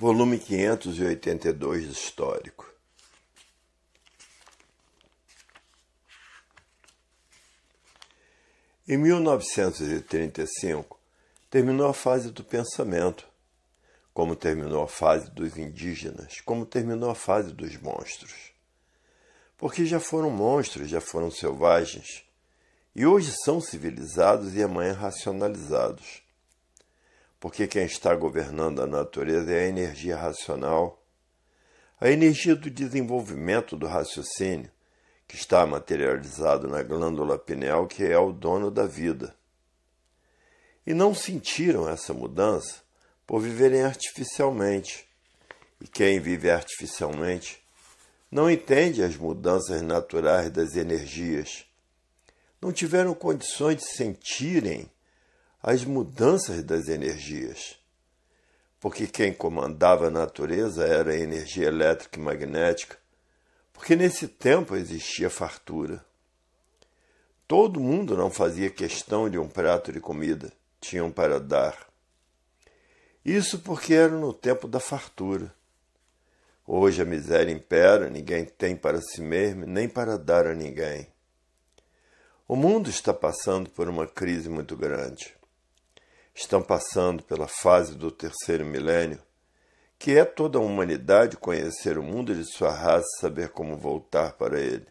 Volume 582 do Histórico. Em 1935, terminou a fase do pensamento, como terminou a fase dos indígenas, como terminou a fase dos monstros. Porque já foram monstros, já foram selvagens, e hoje são civilizados e amanhã racionalizados. Porque quem está governando a natureza é a energia racional, a energia do desenvolvimento do raciocínio, que está materializado na glândula pineal, que é o dono da vida. E não sentiram essa mudança por viverem artificialmente. E quem vive artificialmente não entende as mudanças naturais das energias. Não tiveram condições de sentirem as mudanças das energias, porque quem comandava a natureza era a energia elétrica e magnética, porque nesse tempo existia fartura. Todo mundo não fazia questão de um prato de comida, tinham para dar. Isso porque era no tempo da fartura. Hoje a miséria impera, ninguém tem para si mesmo, nem para dar a ninguém. O mundo está passando por uma crise muito grande. Estão passando pela fase do terceiro milênio, que é toda a humanidade conhecer o mundo de sua raça e saber como voltar para ele.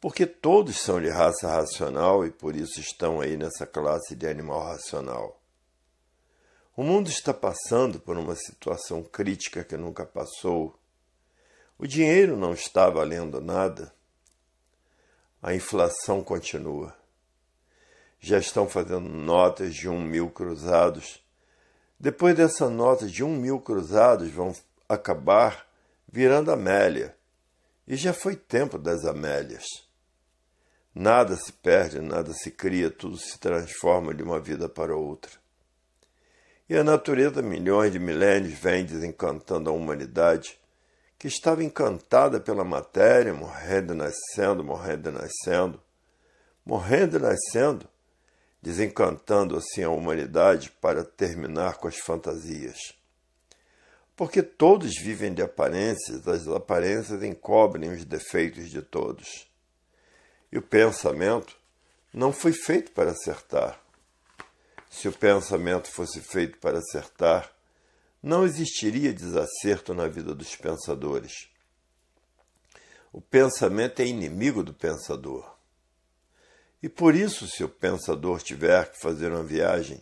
Porque todos são de raça racional e por isso estão aí nessa classe de animal racional. O mundo está passando por uma situação crítica que nunca passou. O dinheiro não está valendo nada. A inflação continua. Já estão fazendo notas de 1.000 cruzados. Depois dessa nota de 1.000 cruzados vão acabar virando Amélia. E já foi tempo das Amélias. Nada se perde, nada se cria, tudo se transforma de uma vida para outra. E a natureza, milhões de milênios, vem desencantando a humanidade, que estava encantada pela matéria, morrendo e nascendo, morrendo e nascendo, morrendo e nascendo, desencantando assim a humanidade para terminar com as fantasias. Porque todos vivem de aparências, as aparências encobrem os defeitos de todos. E o pensamento não foi feito para acertar. Se o pensamento fosse feito para acertar, não existiria desacerto na vida dos pensadores. O pensamento é inimigo do pensador. E por isso, se o pensador tiver que fazer uma viagem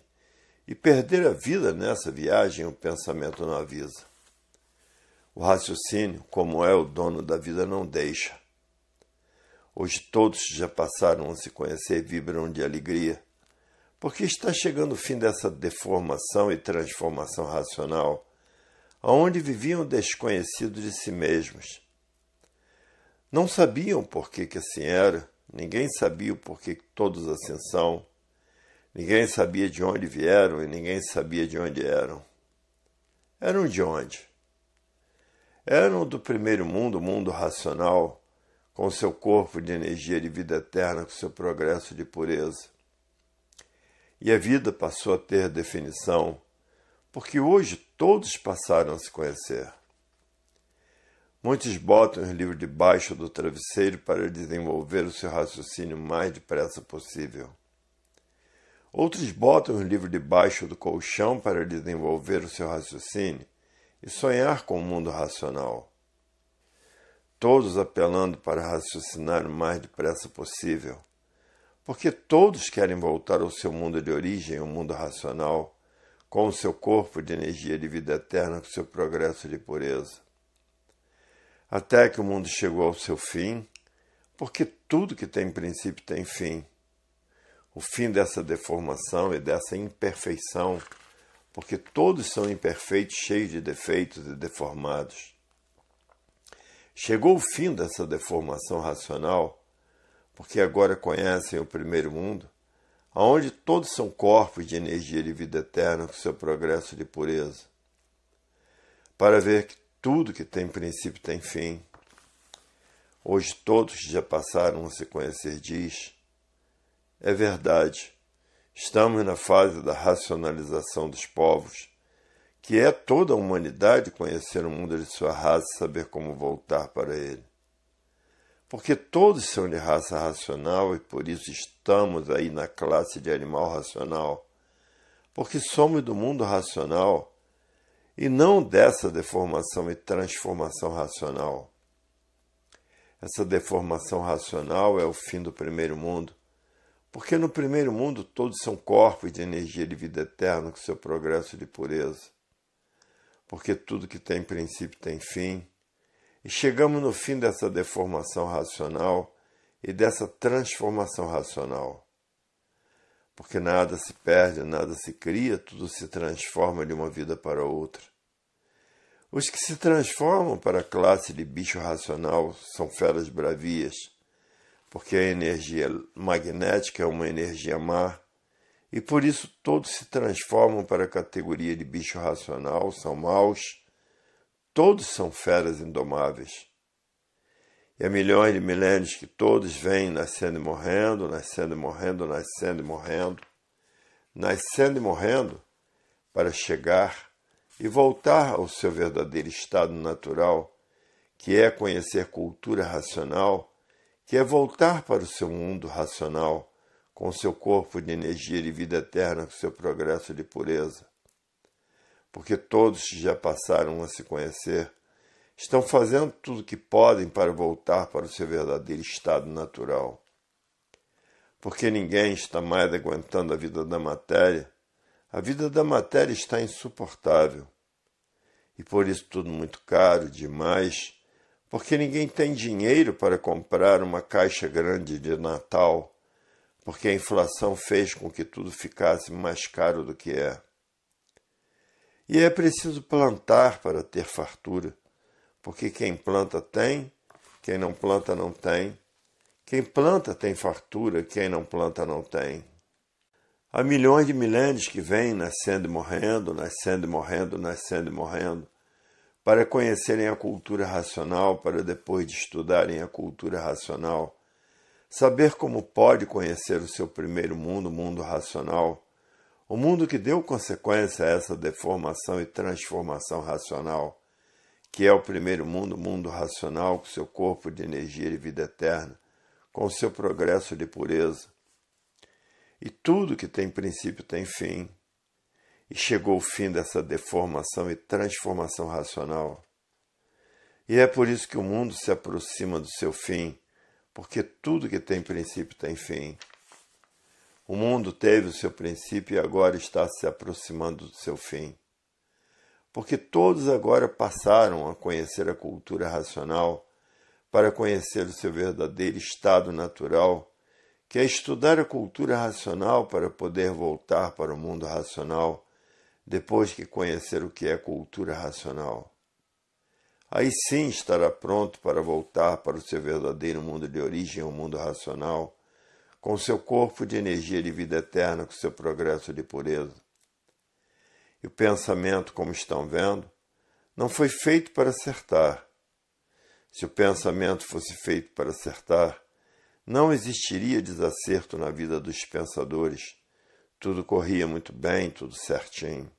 e perder a vida nessa viagem, o pensamento não avisa. O raciocínio, como é o dono da vida, não deixa. Hoje todos que já passaram a se conhecer vibram de alegria, porque está chegando o fim dessa deformação e transformação racional, onde viviam desconhecidos de si mesmos. Não sabiam por que assim era, ninguém sabia o porquê que todos assim são, ninguém sabia de onde vieram e ninguém sabia de onde eram. Eram de onde? Eram do primeiro mundo, o mundo racional, com seu corpo de energia de vida eterna, com seu progresso de pureza. E a vida passou a ter definição, porque hoje todos passaram a se conhecer. Muitos botam os livros debaixo do travesseiro para desenvolver o seu raciocínio o mais depressa possível. Outros botam os livros debaixo do colchão para desenvolver o seu raciocínio e sonhar com o mundo racional. Todos apelando para raciocinar o mais depressa possível, porque todos querem voltar ao seu mundo de origem, o mundo racional, com o seu corpo de energia de vida eterna, com seu progresso de pureza. Até que o mundo chegou ao seu fim, porque tudo que tem princípio tem fim. O fim dessa deformação e dessa imperfeição, porque todos são imperfeitos, cheios de defeitos e deformados. Chegou o fim dessa deformação racional, porque agora conhecem o primeiro mundo, onde todos são corpos de energia de vida eterna com seu progresso de pureza, para ver que tudo que tem princípio tem fim. Hoje todos que já passaram a se conhecer diz, é verdade, estamos na fase da racionalização dos povos, que é toda a humanidade conhecer o mundo de sua raça e saber como voltar para ele. Porque todos são de raça racional e por isso estamos aí na classe de animal racional. Porque somos do mundo racional e não dessa deformação e transformação racional. Essa deformação racional é o fim do primeiro mundo, porque no primeiro mundo todos são corpos de energia de vida eterna com seu progresso de pureza. Porque tudo que tem princípio tem fim, e chegamos no fim dessa deformação racional e dessa transformação racional. Porque nada se perde, nada se cria, tudo se transforma de uma vida para outra. Os que se transformam para a classe de bicho racional são feras bravias, porque a energia magnética é uma energia má, e por isso todos se transformam para a categoria de bicho racional, são maus, todos são feras indomáveis. E há milhões de milênios que todos vêm nascendo e morrendo, nascendo e morrendo, nascendo e morrendo, nascendo e morrendo, para chegar e voltar ao seu verdadeiro estado natural, que é conhecer cultura racional, que é voltar para o seu mundo racional, com o seu corpo de energia de vida eterna, com seu progresso de pureza. Porque todos que já passaram a se conhecer estão fazendo tudo o que podem para voltar para o seu verdadeiro estado natural. Porque ninguém está mais aguentando a vida da matéria. A vida da matéria está insuportável. E por isso tudo muito caro, demais, porque ninguém tem dinheiro para comprar uma caixa grande de Natal, porque a inflação fez com que tudo ficasse mais caro do que é. E é preciso plantar para ter fartura, porque quem planta tem, quem não planta não tem. Quem planta tem fartura, quem não planta não tem. Há milhões de milênios que vêm nascendo e morrendo, nascendo e morrendo, nascendo e morrendo, para conhecerem a cultura racional, para depois de estudarem a cultura racional, saber como pode conhecer o seu primeiro mundo, o mundo racional, o mundo que deu consequência a essa deformação e transformação racional, que é o primeiro mundo, o mundo racional, com seu corpo de energia e vida eterna, com o seu progresso de pureza. E tudo que tem princípio tem fim. E chegou o fim dessa deformação e transformação racional. E é por isso que o mundo se aproxima do seu fim, porque tudo que tem princípio tem fim. O mundo teve o seu princípio e agora está se aproximando do seu fim. Porque todos agora passaram a conhecer a cultura racional para conhecer o seu verdadeiro estado natural, que é estudar a cultura racional para poder voltar para o mundo racional, depois que conhecer o que é cultura racional. Aí sim estará pronto para voltar para o seu verdadeiro mundo de origem, o mundo racional, com seu corpo de energia de vida eterna, com seu progresso de pureza. E o pensamento, como estão vendo, não foi feito para acertar. Se o pensamento fosse feito para acertar, não existiria desacerto na vida dos pensadores. Tudo corria muito bem, tudo certinho.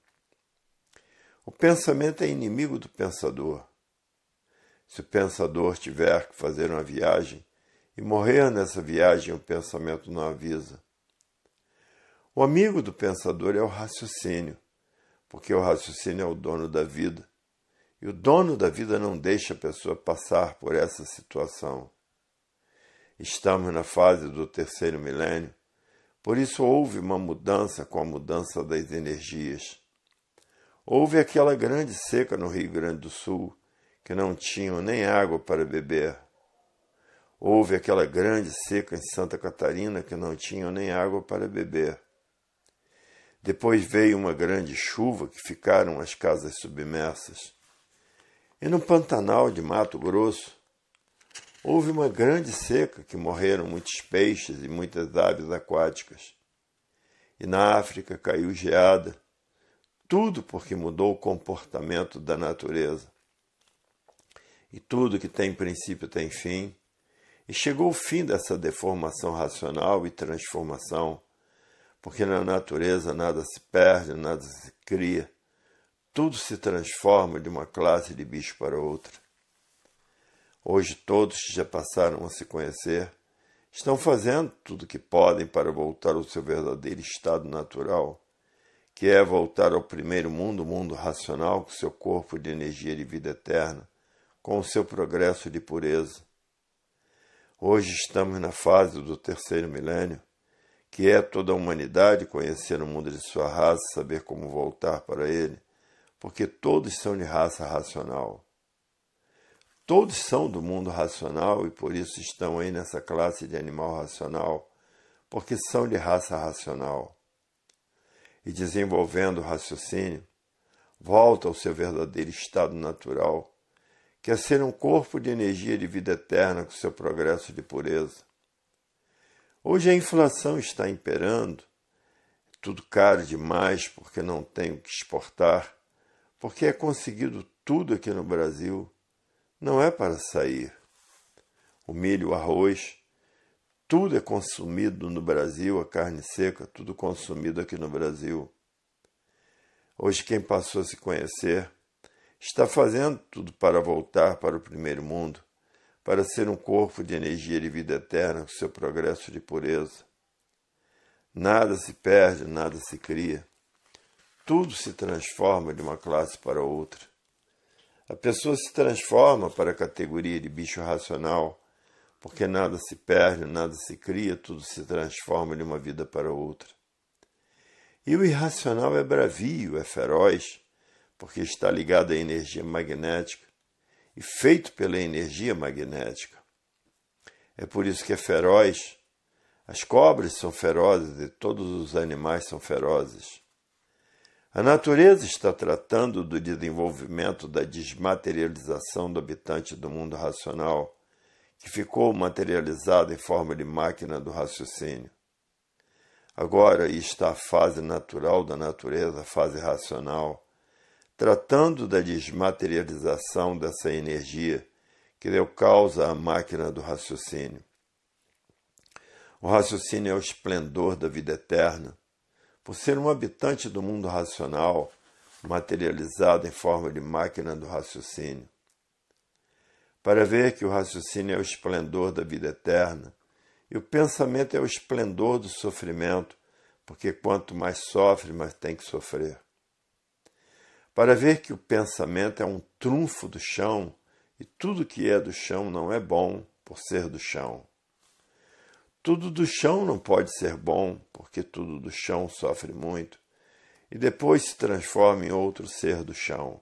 O pensamento é inimigo do pensador. Se o pensador tiver que fazer uma viagem e morrer nessa viagem, o pensamento não avisa. O amigo do pensador é o raciocínio, porque o raciocínio é o dono da vida. E o dono da vida não deixa a pessoa passar por essa situação. Estamos na fase do terceiro milênio, por isso houve uma mudança com a mudança das energias. Houve aquela grande seca no Rio Grande do Sul, que não tinham nem água para beber. Houve aquela grande seca em Santa Catarina, que não tinham nem água para beber. Depois veio uma grande chuva que ficaram as casas submersas. E no Pantanal de Mato Grosso, houve uma grande seca que morreram muitos peixes e muitas aves aquáticas. E na África caiu geada, tudo porque mudou o comportamento da natureza. E tudo que tem princípio tem fim, e chegou o fim dessa deformação racional e transformação, porque na natureza nada se perde, nada se cria, tudo se transforma de uma classe de bicho para outra. Hoje todos que já passaram a se conhecer estão fazendo tudo o que podem para voltar ao seu verdadeiro estado natural, que é voltar ao primeiro mundo, o mundo racional, com seu corpo de energia de vida eterna, com o seu progresso de pureza. Hoje estamos na fase do terceiro milênio, que é toda a humanidade conhecer o mundo de sua raça, saber como voltar para ele, porque todos são de raça racional. Todos são do mundo racional e por isso estão aí nessa classe de animal racional, porque são de raça racional. E desenvolvendo o raciocínio, volta ao seu verdadeiro estado natural, que é ser um corpo de energia de vida eterna com seu progresso de pureza. Hoje a inflação está imperando, tudo caro demais porque não tem o que exportar, porque é conseguido tudo aqui no Brasil, não é para sair. O milho, o arroz, tudo é consumido no Brasil, a carne seca, tudo consumido aqui no Brasil. Hoje quem passou a se conhecer está fazendo tudo para voltar para o primeiro mundo, para ser um corpo de energia de vida eterna com seu progresso de pureza. Nada se perde, nada se cria. Tudo se transforma de uma classe para outra. A pessoa se transforma para a categoria de bicho racional, porque nada se perde, nada se cria, tudo se transforma de uma vida para outra. E o irracional é bravio, é feroz, porque está ligado à energia magnética e feito pela energia magnética. É por isso que é feroz. As cobras são ferozes e todos os animais são ferozes. A natureza está tratando do desenvolvimento da desmaterialização do habitante do mundo racional, que ficou materializado em forma de máquina do raciocínio. Agora está a fase natural da natureza, a fase racional, tratando da desmaterialização dessa energia que deu causa à máquina do raciocínio. O raciocínio é o esplendor da vida eterna, por ser um habitante do mundo racional, materializado em forma de máquina do raciocínio. Para ver que o raciocínio é o esplendor da vida eterna, e o pensamento é o esplendor do sofrimento, porque quanto mais sofre, mais tem que sofrer. Para ver que o pensamento é um trunfo do chão, e tudo que é do chão não é bom por ser do chão. Tudo do chão não pode ser bom, porque tudo do chão sofre muito, e depois se transforma em outro ser do chão.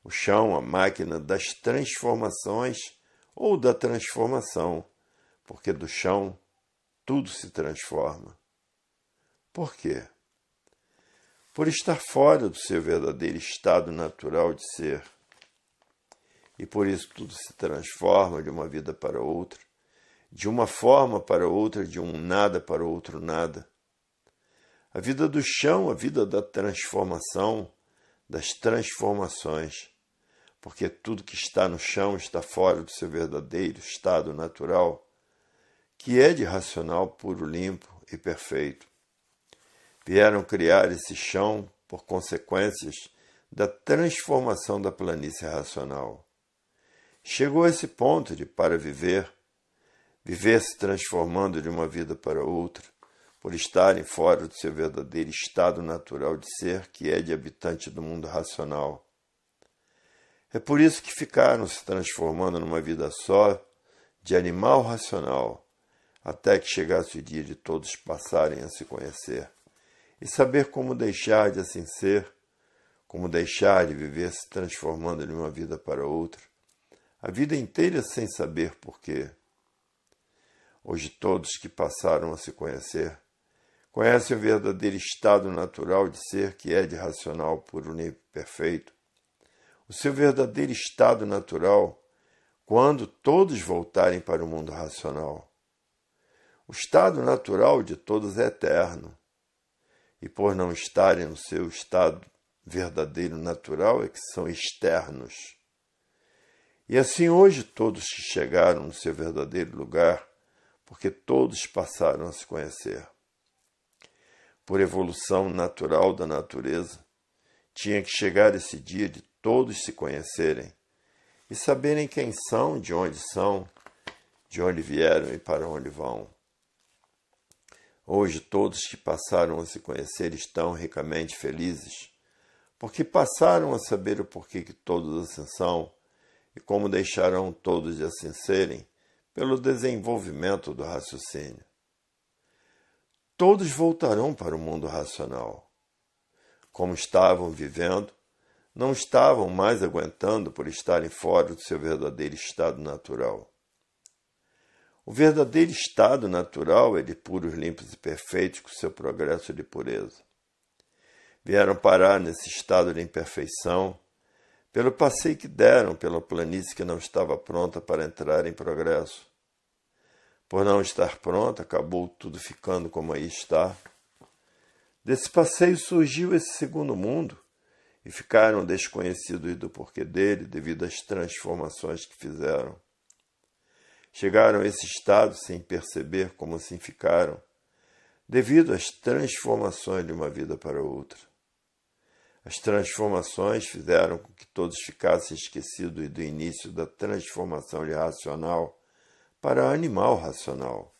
O chão, a máquina das transformações ou da transformação, porque do chão tudo se transforma. Por quê? Por estar fora do seu verdadeiro estado natural de ser. E por isso tudo se transforma de uma vida para outra, de uma forma para outra, de um nada para outro nada. A vida do chão, a vida da transformação, das transformações, porque tudo que está no chão está fora do seu verdadeiro estado natural, que é de racional puro, limpo e perfeito. Vieram criar esse chão por consequências da transformação da planície racional. Chegou a esse ponto de, para viver se transformando de uma vida para outra, por estarem fora do seu verdadeiro estado natural de ser, que é de habitante do mundo racional. É por isso que ficaram se transformando numa vida só, de animal racional, até que chegasse o dia de todos passarem a se conhecer, e saber como deixar de assim ser, como deixar de viver se transformando de uma vida para outra, a vida inteira sem saber porquê. Hoje todos que passaram a se conhecer, conhecem o verdadeiro estado natural de ser que é de racional puro e perfeito. O seu verdadeiro estado natural, quando todos voltarem para o mundo racional. O estado natural de todos é eterno. E por não estarem no seu estado verdadeiro natural é que são externos. E assim hoje todos que chegaram no seu verdadeiro lugar, porque todos passaram a se conhecer. Por evolução natural da natureza, Tinha que chegar esse dia de todos se conhecerem e saberem quem são, de onde vieram e para onde vão. Hoje todos que passaram a se conhecer estão ricamente felizes, porque passaram a saber o porquê que todos assim são e como deixarão todos de assim serem pelo desenvolvimento do raciocínio. Todos voltarão para o mundo racional. Como estavam vivendo, não estavam mais aguentando por estarem fora do seu verdadeiro estado natural. O verdadeiro estado natural é de puros, limpos e perfeitos com seu progresso de pureza. Vieram parar nesse estado de imperfeição pelo passeio que deram pela planície que não estava pronta para entrar em progresso. Por não estar pronta, acabou tudo ficando como aí está. Desse passeio surgiu esse segundo mundo e ficaram desconhecidos do porquê dele devido às transformações que fizeram. Chegaram a esse estado sem perceber como assim ficaram, devido às transformações de uma vida para outra. As transformações fizeram com que todos ficassem esquecidos do início da transformação de racional para animal racional.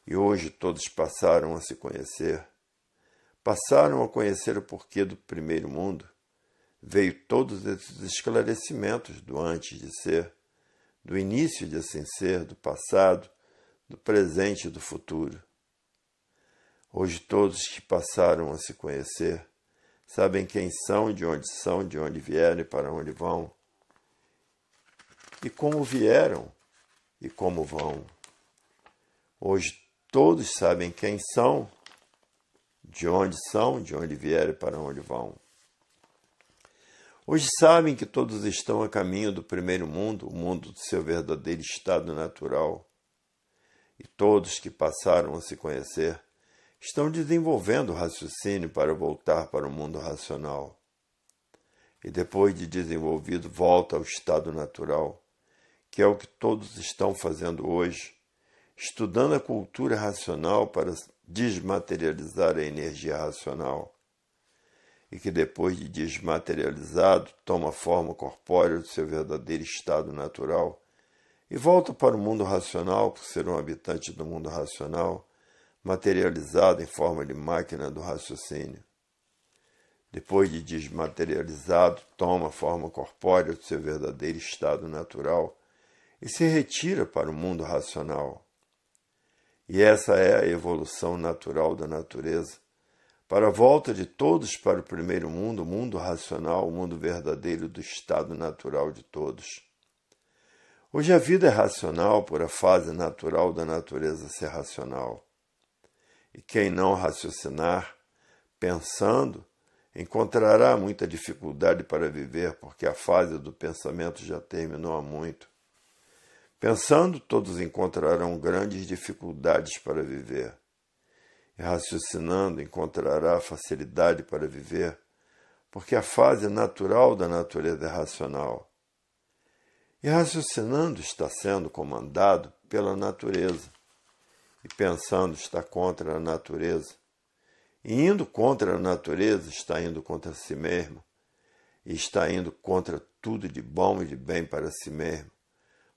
E hoje todos passaram a se conhecer, passaram a conhecer o porquê do primeiro mundo. Veio todos esses esclarecimentos do antes de ser, do início de assim ser, do passado, do presente e do futuro. Hoje todos que passaram a se conhecer sabem quem são, de onde vieram e para onde vão, e como vieram e como vão. Hoje todos sabem quem são, de onde vieram e para onde vão. Hoje sabem que todos estão a caminho do primeiro mundo, o mundo do seu verdadeiro estado natural. E todos que passaram a se conhecer estão desenvolvendo o raciocínio para voltar para o mundo racional. E depois de desenvolvido, volta ao estado natural, que é o que todos estão fazendo hoje, estudando a cultura racional para desmaterializar a energia racional. E que depois de desmaterializado, toma forma corpórea do seu verdadeiro estado natural e volta para o mundo racional por ser um habitante do mundo racional, materializado em forma de máquina do raciocínio. Depois de desmaterializado, toma forma corpórea do seu verdadeiro estado natural e se retira para o mundo racional. E essa é a evolução natural da natureza, para a volta de todos para o primeiro mundo, o mundo racional, o mundo verdadeiro do estado natural de todos. Hoje a vida é racional por a fase natural da natureza ser racional. E quem não raciocinar, pensando, encontrará muita dificuldade para viver, porque a fase do pensamento já terminou há muito. Pensando, todos encontrarão grandes dificuldades para viver. E raciocinando, encontrará facilidade para viver, porque a fase natural da natureza é racional. E raciocinando está sendo comandado pela natureza, e pensando está contra a natureza. E indo contra a natureza está indo contra si mesmo, e está indo contra tudo de bom e de bem para si mesmo,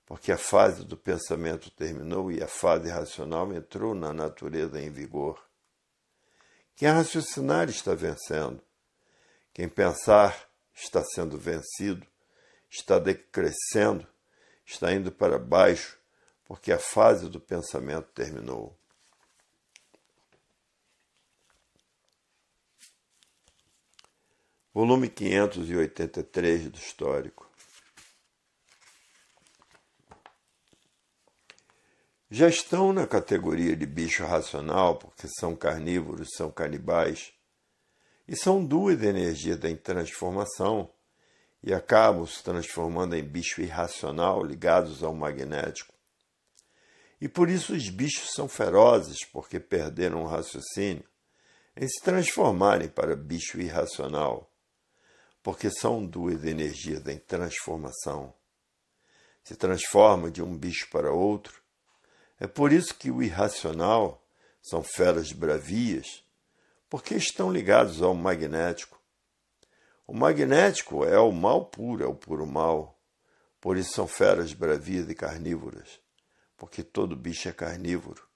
porque a fase do pensamento terminou e a fase racional entrou na natureza em vigor. Quem raciocinar está vencendo. Quem pensar está sendo vencido, está decrescendo, está indo para baixo, porque a fase do pensamento terminou. Volume 583 do Histórico. Já estão na categoria de bicho racional porque são carnívoros, são canibais, e são duas energias em transformação, e acabam se transformando em bicho irracional ligados ao magnético. E por isso os bichos são ferozes, porque perderam o raciocínio em se transformarem para bicho irracional, porque são duas energias em transformação. Se transformam de um bicho para outro. É por isso que o irracional são feras bravias, porque estão ligados ao magnético. O magnético é o mal puro, é o puro mal. Por isso são feras bravias e carnívoras, porque todo bicho é carnívoro.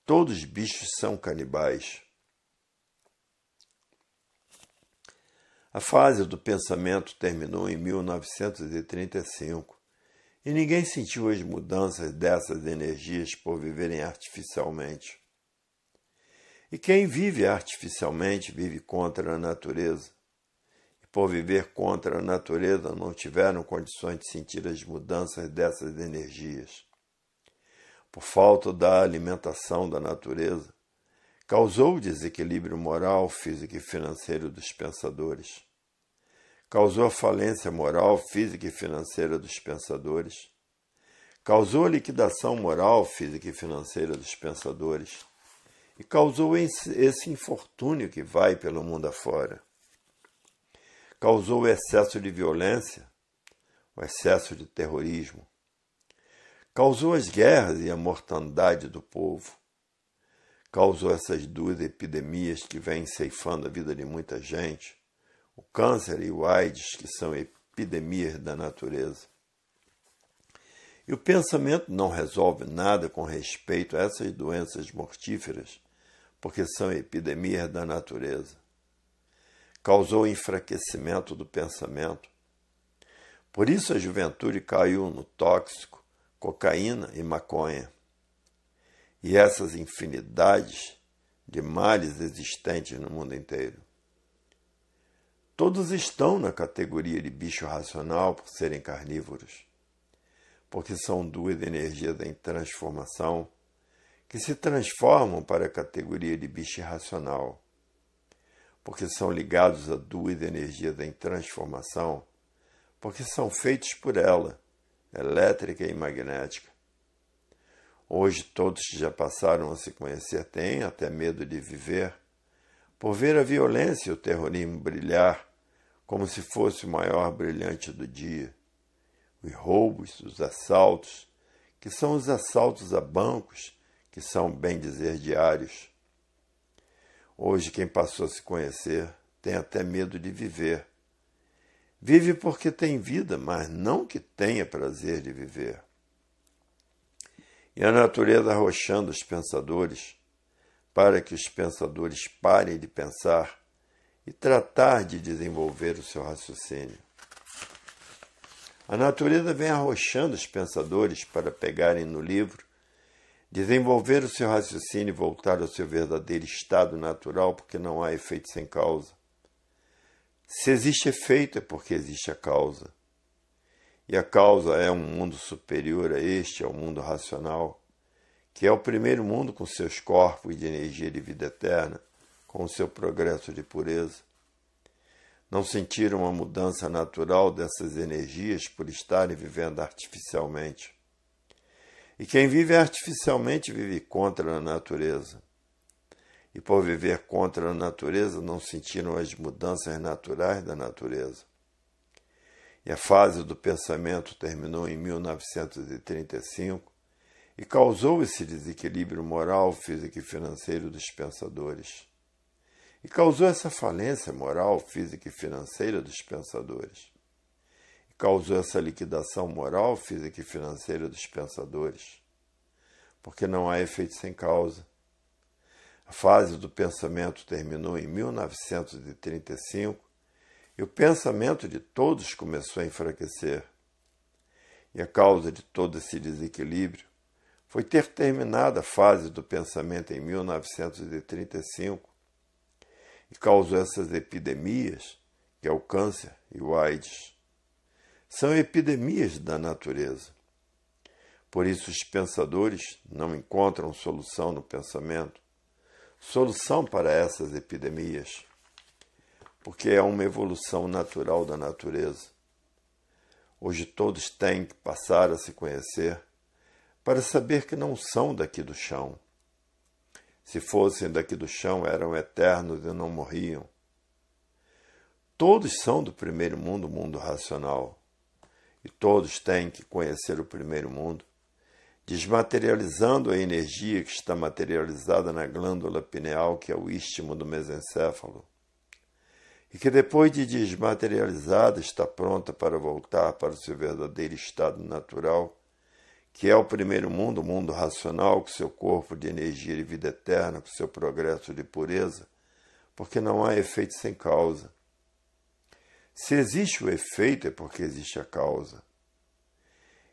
Todos os bichos são canibais. A fase do pensamento terminou em 1935 e ninguém sentiu as mudanças dessas energias por viverem artificialmente. E quem vive artificialmente vive contra a natureza. E por viver contra a natureza não tiveram condições de sentir as mudanças dessas energias. Por falta da alimentação da natureza, causou o desequilíbrio moral, físico e financeiro dos pensadores. Causou a falência moral, física e financeira dos pensadores. Causou a liquidação moral, física e financeira dos pensadores. E causou esse infortúnio que vai pelo mundo afora. Causou o excesso de violência, o excesso de terrorismo. Causou as guerras e a mortandade do povo. Causou essas duas epidemias que vêm ceifando a vida de muita gente, o câncer e o AIDS, que são epidemias da natureza. E o pensamento não resolve nada com respeito a essas doenças mortíferas, porque são epidemias da natureza. Causou o enfraquecimento do pensamento. Por isso a juventude caiu no tóxico, cocaína e maconha. E essas infinidades de males existentes no mundo inteiro. Todos estão na categoria de bicho racional por serem carnívoros, porque são duas energias em transformação que se transformam para a categoria de bicho irracional, porque são ligados a duas energias em transformação, porque são feitos por ela, elétrica e magnética. Hoje todos que já passaram a se conhecer têm até medo de viver, por ver a violência e o terrorismo brilhar como se fosse o maior brilhante do dia. Os roubos, os assaltos, que são os assaltos a bancos, que são, bem dizer, diários. Hoje quem passou a se conhecer tem até medo de viver. Vive porque tem vida, mas não que tenha prazer de viver. E a natureza arrochando os pensadores, para que os pensadores parem de pensar e tratar de desenvolver o seu raciocínio. A natureza vem arrochando os pensadores para pegarem no livro, desenvolver o seu raciocínio e voltar ao seu verdadeiro estado natural, porque não há efeito sem causa. Se existe efeito é porque existe a causa. E a causa é um mundo superior a este, é o mundo racional, que é o primeiro mundo com seus corpos de energia de vida eterna, com o seu progresso de pureza. Não sentiram a mudança natural dessas energias por estarem vivendo artificialmente. E quem vive artificialmente vive contra a natureza. E por viver contra a natureza não sentiram as mudanças naturais da natureza. E a fase do pensamento terminou em 1935 e causou esse desequilíbrio moral, físico e financeiro dos pensadores. E causou essa falência moral, física e financeira dos pensadores. E causou essa liquidação moral, física e financeira dos pensadores. Porque não há efeito sem causa. A fase do pensamento terminou em 1935 e o pensamento de todos começou a enfraquecer. E a causa de todo esse desequilíbrio foi ter terminado a fase do pensamento em 1935 e causou essas epidemias, que é o câncer e o AIDS. São epidemias da natureza. Por isso os pensadores não encontram solução no pensamento, solução para essas epidemias, porque é uma evolução natural da natureza. Hoje todos têm que passar a se conhecer para saber que não são daqui do chão. Se fossem daqui do chão, eram eternos e não morriam. Todos são do primeiro mundo, o mundo racional. E todos têm que conhecer o primeiro mundo, desmaterializando a energia que está materializada na glândula pineal, que é o istmo do mesencéfalo. e que depois de desmaterializada está pronta para voltar para o seu verdadeiro estado natural, que é o primeiro mundo, o mundo racional, com seu corpo de energia e vida eterna, com seu progresso de pureza, porque não há efeito sem causa. Se existe o efeito, é porque existe a causa.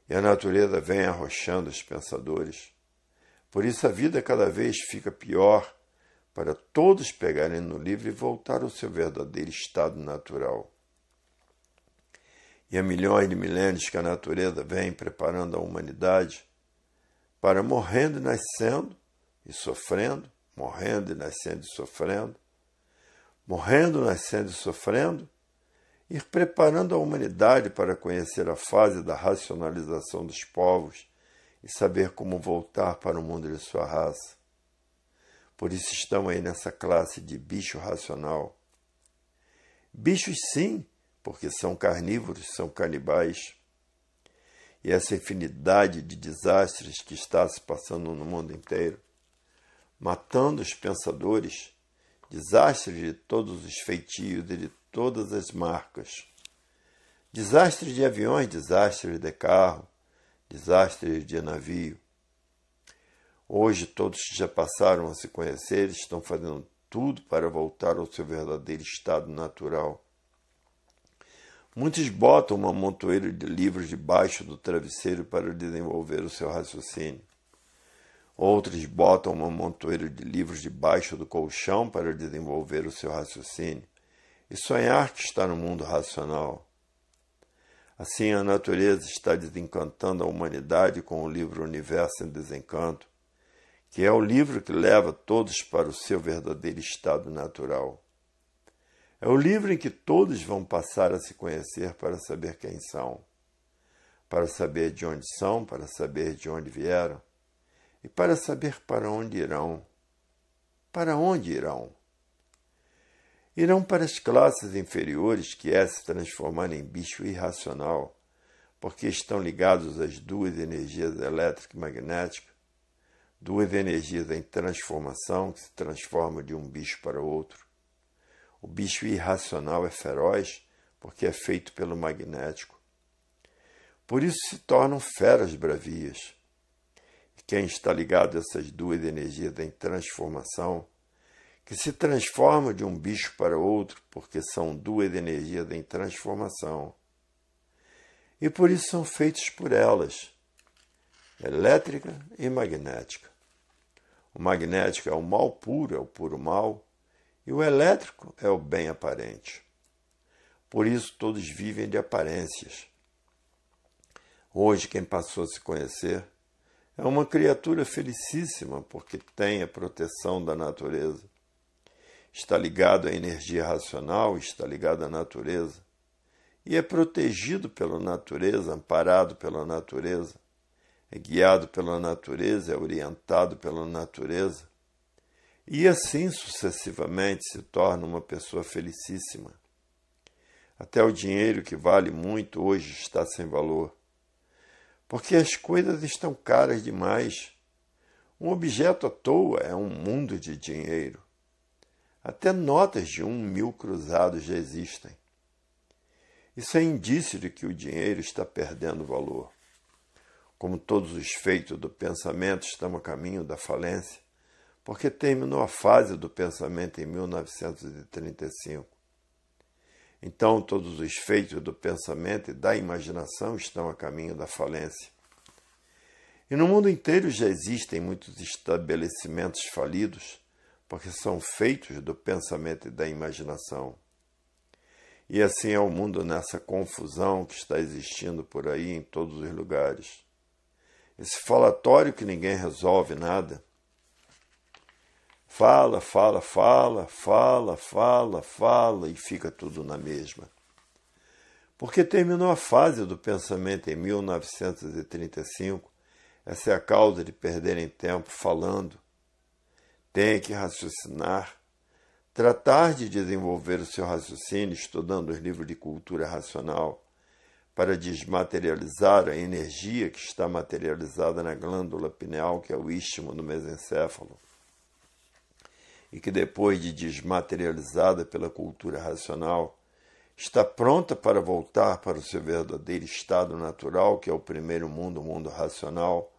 E a natureza vem arrochando os pensadores. Por isso a vida cada vez fica pior, para todos pegarem no livro e voltar ao seu verdadeiro estado natural. E há milhões de milênios que a natureza vem preparando a humanidade para morrendo e nascendo e sofrendo, morrendo e nascendo e sofrendo, morrendo, nascendo e sofrendo, ir preparando a humanidade para conhecer a fase da racionalização dos povos e saber como voltar para o mundo de sua raça. Por isso estão aí nessa classe de bicho racional. Bichos sim, porque são carnívoros, são canibais. E essa infinidade de desastres que está se passando no mundo inteiro, matando os pensadores, desastres de todos os feitios e de todas as marcas. Desastres de aviões, desastres de carro, desastres de navio. Hoje todos que já passaram a se conhecer estão fazendo tudo para voltar ao seu verdadeiro estado natural. Muitos botam uma montoeira de livros debaixo do travesseiro para desenvolver o seu raciocínio. Outros botam uma montoeira de livros debaixo do colchão para desenvolver o seu raciocínio e sonhar que está no mundo racional. Assim, a natureza está desencantando a humanidade com o livro Universo em Desencanto, que é o livro que leva todos para o seu verdadeiro estado natural. É o livro em que todos vão passar a se conhecer para saber quem são, para saber de onde são, para saber de onde vieram e para saber para onde irão. Para onde irão? Irão para as classes inferiores, que é se transformar em bicho irracional, porque estão ligados às duas energias elétrica e magnética, duas energias em transformação que se transformam de um bicho para outro. O bicho irracional é feroz porque é feito pelo magnético. Por isso se tornam feras bravias. E quem está ligado a essas duas energias em transformação, que se transformam de um bicho para outro porque são duas energias em transformação. E por isso são feitos por elas, elétrica e magnética. O magnético é o mal puro, é o puro mal, e o elétrico é o bem aparente. Por isso todos vivem de aparências. Hoje quem passou a se conhecer é uma criatura felicíssima porque tem a proteção da natureza. Está ligado à energia racional, está ligado à natureza, e é protegido pela natureza, amparado pela natureza, é guiado pela natureza, é orientado pela natureza, e assim sucessivamente se torna uma pessoa felicíssima. Até o dinheiro, que vale muito, hoje está sem valor, porque as coisas estão caras demais. Um objeto à toa é um mundo de dinheiro. Até notas de 1.000 cruzados já existem. Isso é indício de que o dinheiro está perdendo valor. Como todos os feitos do pensamento estão a caminho da falência, porque terminou a fase do pensamento em 1935. Então todos os feitos do pensamento e da imaginação estão a caminho da falência. E no mundo inteiro já existem muitos estabelecimentos falidos, porque são feitos do pensamento e da imaginação. E assim é o mundo nessa confusão que está existindo por aí em todos os lugares. Esse falatório que ninguém resolve nada. Fala, fala, fala, fala, fala, fala e fica tudo na mesma. Porque terminou a fase do pensamento em 1935, essa é a causa de perderem tempo falando. Tem que raciocinar, tratar de desenvolver o seu raciocínio estudando os livros de cultura racional para desmaterializar a energia que está materializada na glândula pineal, que é o istmo do mesencéfalo. e que depois de desmaterializada pela cultura racional, está pronta para voltar para o seu verdadeiro estado natural, que é o primeiro mundo, o mundo racional,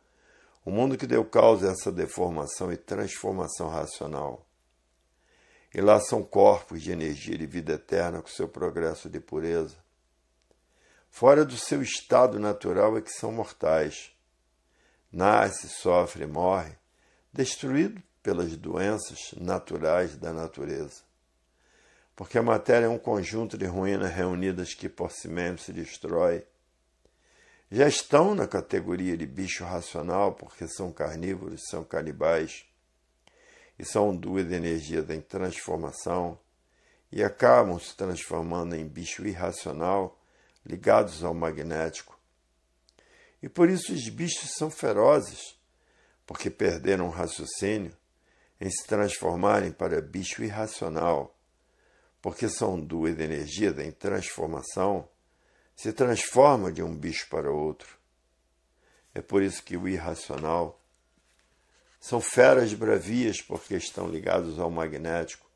o mundo que deu causa a essa deformação e transformação racional. E lá são corpos de energia e vida eterna com seu progresso de pureza. Fora do seu estado natural é que são mortais. Nasce, sofre e morre, destruído pelas doenças naturais da natureza. Porque a matéria é um conjunto de ruínas reunidas que por si mesmo se destrói. Já estão na categoria de bicho racional porque são carnívoros, são canibais, e são duas energias em transformação, e acabam se transformando em bicho irracional, ligados ao magnético. E por isso os bichos são ferozes, porque perderam o raciocínio em se transformarem para bicho irracional, porque são duas energias em transformação, se transformam de um bicho para outro. É por isso que o irracional são feras bravias, porque estão ligados ao magnético.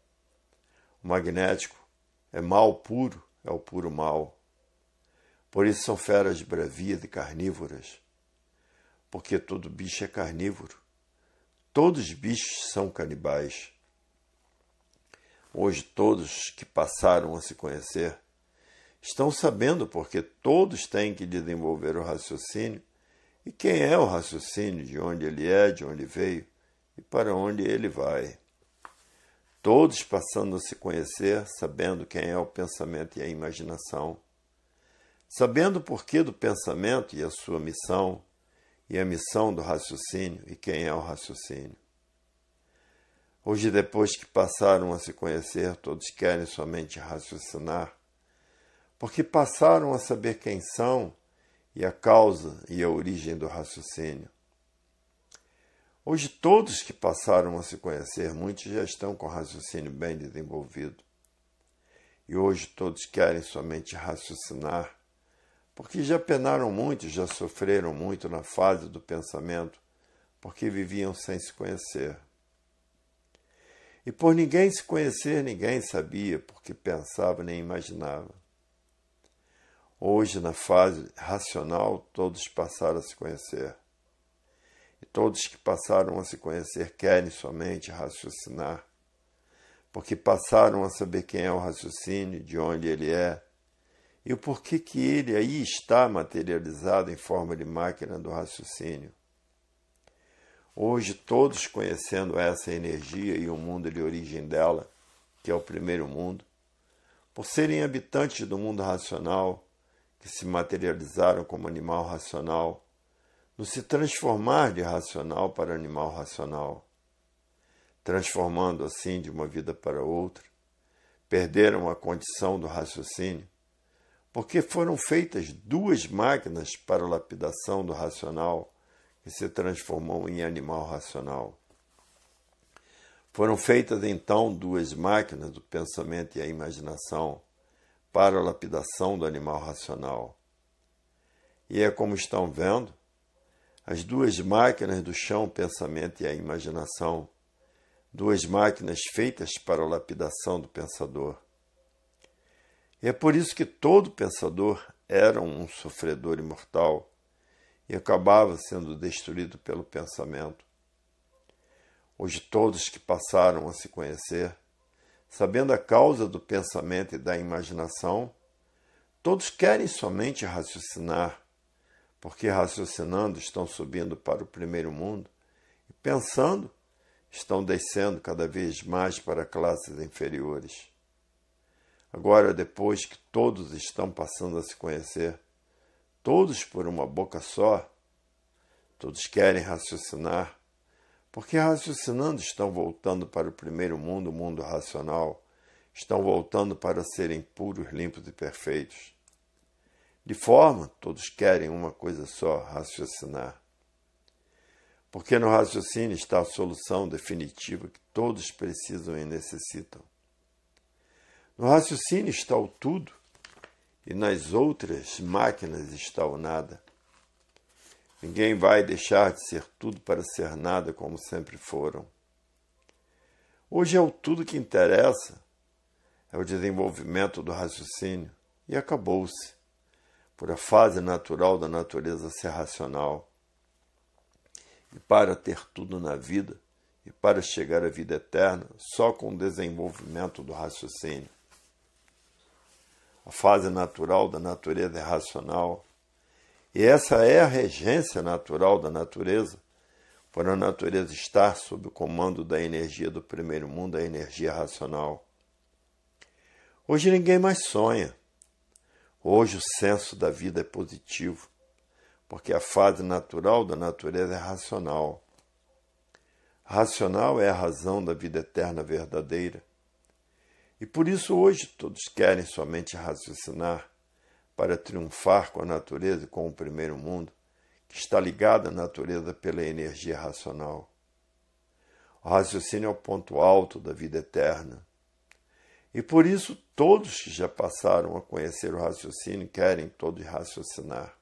O magnético é mal puro, é o puro mal. Por isso são feras bravias e carnívoras, porque todo bicho é carnívoro. Todos os bichos são canibais. Hoje todos que passaram a se conhecer estão sabendo porque todos têm que desenvolver o raciocínio. E quem é o raciocínio, de onde ele é, de onde veio e para onde ele vai. Todos passando a se conhecer, sabendo quem é o pensamento e a imaginação, sabendo o porquê do pensamento e a sua missão, e a missão do raciocínio e quem é o raciocínio. Hoje, depois que passaram a se conhecer, todos querem somente raciocinar, porque passaram a saber quem são e a causa e a origem do raciocínio. Hoje, todos que passaram a se conhecer, muitos já estão com o raciocínio bem desenvolvido. E hoje todos querem somente raciocinar, porque já penaram muito, já sofreram muito na fase do pensamento, porque viviam sem se conhecer. E por ninguém se conhecer, ninguém sabia, porque pensava nem imaginava. Hoje, na fase racional, todos passaram a se conhecer. E todos que passaram a se conhecer querem somente raciocinar, porque passaram a saber quem é o raciocínio, de onde ele é, e o porquê que ele aí está materializado em forma de máquina do raciocínio. Hoje, todos conhecendo essa energia e o mundo de origem dela, que é o primeiro mundo, por serem habitantes do mundo racional, que se materializaram como animal racional, no se transformar de racional para animal racional, transformando assim de uma vida para outra, perderam a condição do raciocínio, porque foram feitas duas máquinas para a lapidação do racional, que se transformou em animal racional. Foram feitas então duas máquinas, do pensamento e a imaginação, para a lapidação do animal racional. E é como estão vendo, as duas máquinas do chão, o pensamento e a imaginação, duas máquinas feitas para a lapidação do pensador. E é por isso que todo pensador era um sofredor imortal e acabava sendo destruído pelo pensamento. Hoje todos que passaram a se conhecer, sabendo a causa do pensamento e da imaginação, todos querem somente raciocinar, porque raciocinando estão subindo para o primeiro mundo e pensando estão descendo cada vez mais para classes inferiores. Agora, depois que todos estão passando a se conhecer, todos por uma boca só, todos querem raciocinar, porque raciocinando estão voltando para o primeiro mundo, o mundo racional, estão voltando para serem puros, limpos e perfeitos. De forma, todos querem uma coisa só, raciocinar. Porque no raciocínio está a solução definitiva que todos precisam e necessitam. No raciocínio está o tudo, e nas outras máquinas está o nada. Ninguém vai deixar de ser tudo para ser nada como sempre foram. Hoje é o tudo que interessa, é o desenvolvimento do raciocínio, e acabou-se, por a fase natural da natureza ser racional. E para ter tudo na vida, e para chegar à vida eterna, só com o desenvolvimento do raciocínio. A fase natural da natureza é racional, e essa é a regência natural da natureza, por a natureza estar sob o comando da energia do primeiro mundo, a energia racional. Hoje ninguém mais sonha. Hoje o senso da vida é positivo, porque a fase natural da natureza é racional. Racional é a razão da vida eterna verdadeira. E por isso hoje todos querem somente raciocinar para triunfar com a natureza e com o primeiro mundo, que está ligado à natureza pela energia racional. O raciocínio é o ponto alto da vida eterna. E por isso todos que já passaram a conhecer o raciocínio querem todos raciocinar.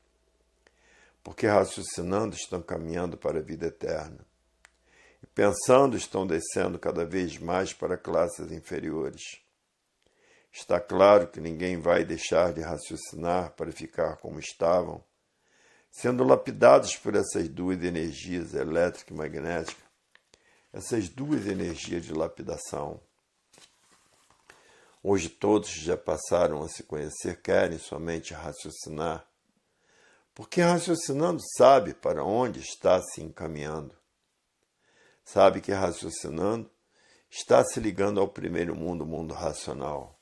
Porque raciocinando estão caminhando para a vida eterna. E pensando estão descendo cada vez mais para classes inferiores. Está claro que ninguém vai deixar de raciocinar para ficar como estavam, sendo lapidados por essas duas energias, elétrica e magnética, essas duas energias de lapidação. Hoje todos que já passaram a se conhecer querem somente raciocinar, porque raciocinando sabe para onde está se encaminhando. Sabe que raciocinando está se ligando ao primeiro mundo, o mundo racional.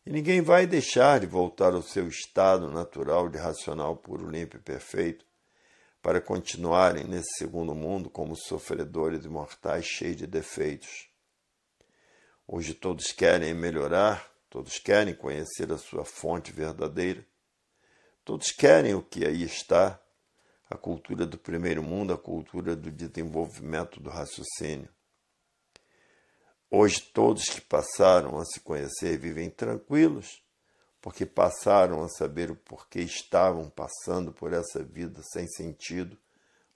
E ninguém vai deixar de voltar ao seu estado natural de racional puro, limpo e perfeito, para continuarem nesse segundo mundo como sofredores imortais cheios de defeitos. Hoje todos querem melhorar, todos querem conhecer a sua fonte verdadeira, todos querem o que aí está, a cultura do primeiro mundo, a cultura do desenvolvimento do raciocínio. Hoje todos que passaram a se conhecer vivem tranquilos, porque passaram a saber o porquê estavam passando por essa vida sem sentido,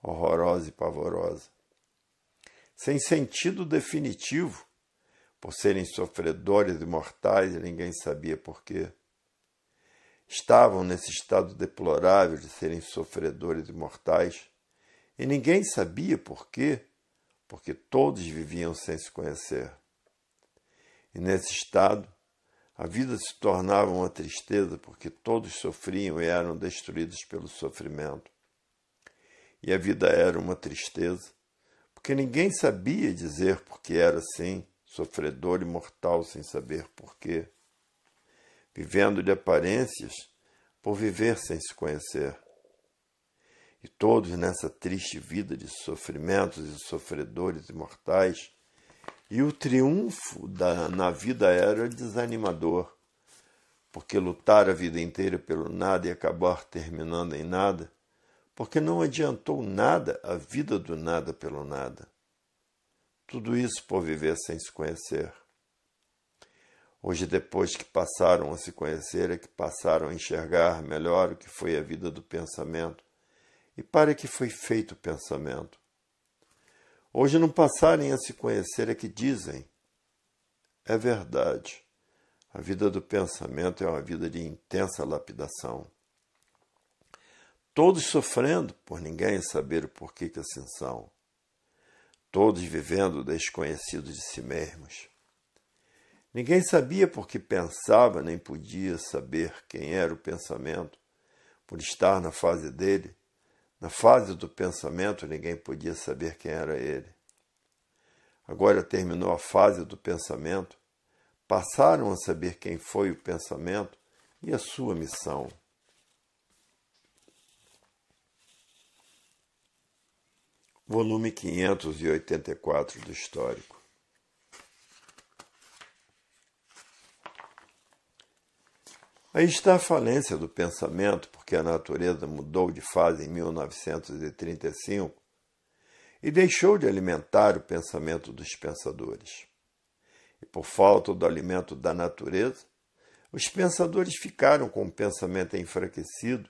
horrorosa e pavorosa. Sem sentido definitivo, por serem sofredores e mortais e ninguém sabia porquê. Estavam nesse estado deplorável de serem sofredores e mortais, e ninguém sabia porquê, porque todos viviam sem se conhecer. E nesse estado, a vida se tornava uma tristeza, porque todos sofriam e eram destruídos pelo sofrimento. E a vida era uma tristeza, porque ninguém sabia dizer por que era assim, sofredor e mortal sem saber porquê, vivendo de aparências por viver sem se conhecer. E todos nessa triste vida de sofrimentos e sofredores imortais, e o triunfo na vida era desanimador, porque lutar a vida inteira pelo nada e acabar terminando em nada, porque não adiantou nada a vida do nada pelo nada. Tudo isso por viver sem se conhecer. Hoje, depois que passaram a se conhecer, é que passaram a enxergar melhor o que foi a vida do pensamento e para que foi feito o pensamento. Hoje, não passarem a se conhecer, é que dizem: é verdade, a vida do pensamento é uma vida de intensa lapidação. Todos sofrendo por ninguém saber o porquê que assim são. Todos vivendo desconhecidos de si mesmos. Ninguém sabia por que pensava, nem podia saber quem era o pensamento, por estar na fase dele. Na fase do pensamento, ninguém podia saber quem era ele. Agora terminou a fase do pensamento, passaram a saber quem foi o pensamento e a sua missão. Volume 584 do Histórico. Aí está a falência do pensamento, porque a natureza mudou de fase em 1935 e deixou de alimentar o pensamento dos pensadores. E por falta do alimento da natureza, os pensadores ficaram com o pensamento enfraquecido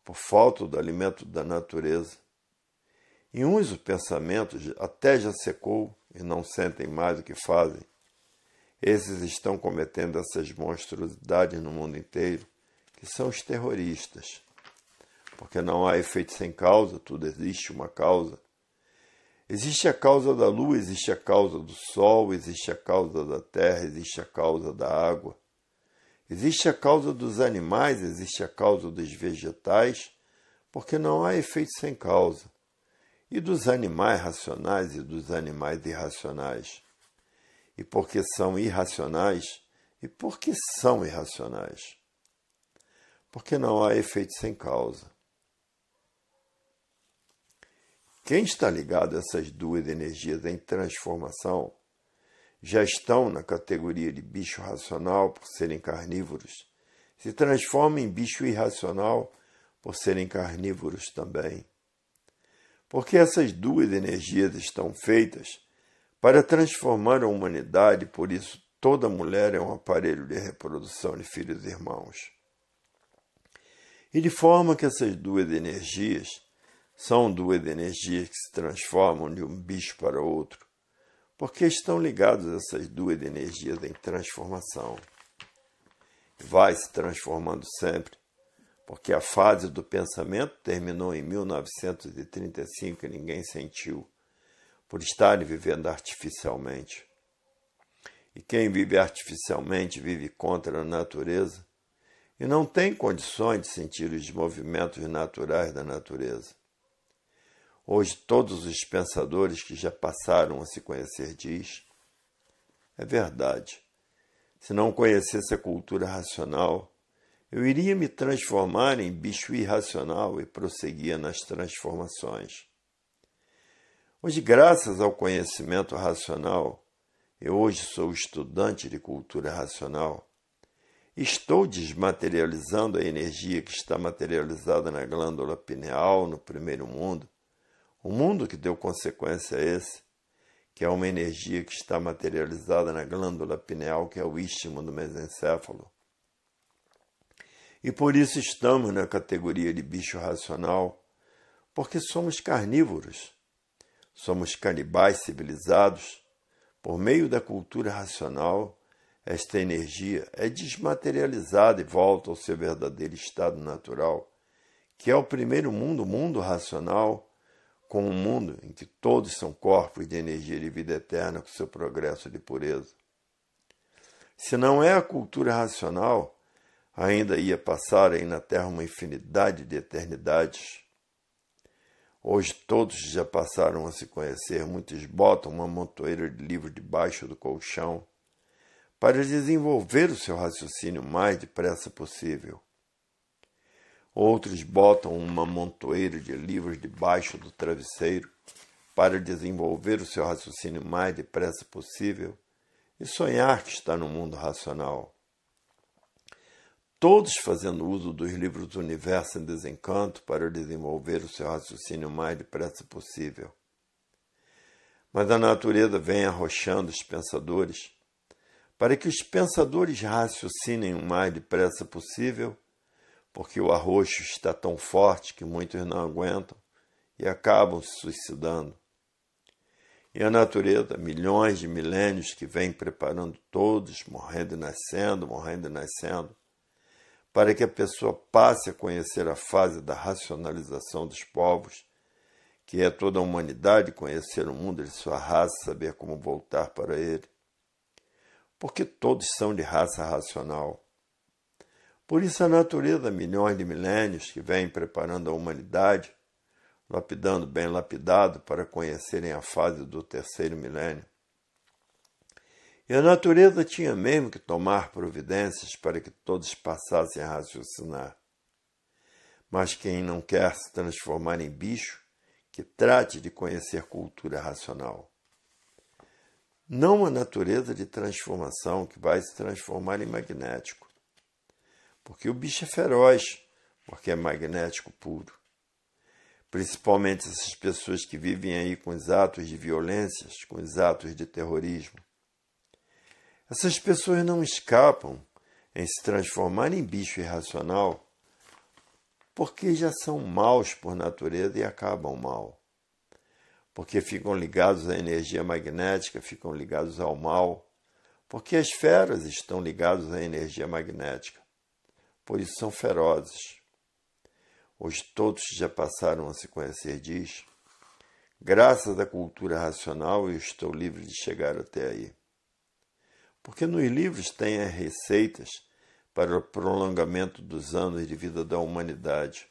por falta do alimento da natureza. Em uns o pensamento até já secou e não sentem mais o que fazem. Esses estão cometendo essas monstruosidades no mundo inteiro, que são os terroristas. Porque não há efeito sem causa, tudo existe uma causa. Existe a causa da lua, existe a causa do sol, existe a causa da terra, existe a causa da água. Existe a causa dos animais, existe a causa dos vegetais, porque não há efeito sem causa. E dos animais racionais e dos animais irracionais. E porque são irracionais, e por que são irracionais? Porque não há efeito sem causa. Quem está ligado a essas duas energias em transformação já estão na categoria de bicho racional por serem carnívoros, se transformam em bicho irracional por serem carnívoros também. Porque essas duas energias estão feitas para transformar a humanidade, por isso toda mulher é um aparelho de reprodução de filhos e irmãos. E de forma que essas duas energias são duas energias que se transformam de um bicho para outro, porque estão ligadas essas duas energias em transformação. Vai se transformando sempre, porque a fase do pensamento terminou em 1935 e ninguém sentiu, por estarem vivendo artificialmente. E quem vive artificialmente vive contra a natureza e não tem condições de sentir os movimentos naturais da natureza. Hoje todos os pensadores que já passaram a se conhecer diz: é verdade, se não conhecesse a cultura racional, eu iria me transformar em bicho irracional e prosseguia nas transformações. Hoje, graças ao conhecimento racional, eu hoje sou estudante de cultura racional, estou desmaterializando a energia que está materializada na glândula pineal no primeiro mundo, o mundo que deu consequência a esse, que é uma energia que está materializada na glândula pineal, que é o istmo do mesencéfalo. E por isso estamos na categoria de bicho racional, porque somos carnívoros. Somos canibais civilizados. Por meio da cultura racional, esta energia é desmaterializada e volta ao seu verdadeiro estado natural, que é o primeiro mundo, o mundo racional, com um mundo em que todos são corpos de energia de vida eterna com seu progresso de pureza. Se não é a cultura racional, ainda ia passar aí na Terra uma infinidade de eternidades. Hoje todos já passaram a se conhecer, muitos botam uma montoeira de livros debaixo do colchão para desenvolver o seu raciocínio o mais depressa possível. Outros botam uma montoeira de livros debaixo do travesseiro para desenvolver o seu raciocínio o mais depressa possível e sonhar que está no mundo racional. Todos fazendo uso dos livros do Universo em Desencanto para desenvolver o seu raciocínio o mais depressa possível. Mas a natureza vem arrochando os pensadores para que os pensadores raciocinem o mais depressa possível, porque o arroxo está tão forte que muitos não aguentam e acabam se suicidando. E a natureza, milhões de milênios que vem preparando todos, morrendo e nascendo, para que a pessoa passe a conhecer a fase da racionalização dos povos, que é toda a humanidade conhecer o mundo de sua raça, saber como voltar para ele. Porque todos são de raça racional. Por isso a natureza, milhões de milênios que vem preparando a humanidade, lapidando bem lapidado para conhecerem a fase do terceiro milênio. E a natureza tinha mesmo que tomar providências para que todos passassem a raciocinar. Mas quem não quer se transformar em bicho, que trate de conhecer cultura racional. Não a natureza de transformação que vai se transformar em magnético. Porque o bicho é feroz, porque é magnético puro. Principalmente essas pessoas que vivem aí com os atos de violências, com os atos de terrorismo. Essas pessoas não escapam em se transformar em bicho irracional, porque já são maus por natureza e acabam mal. porque ficam ligados à energia magnética, ficam ligados ao mal, porque as feras estão ligadas à energia magnética, por isso são ferozes. Hoje todos já passaram a se conhecer disso. Graças à cultura racional eu estou livre de chegar até aí. Porque nos livros tem as receitas para o prolongamento dos anos de vida da humanidade.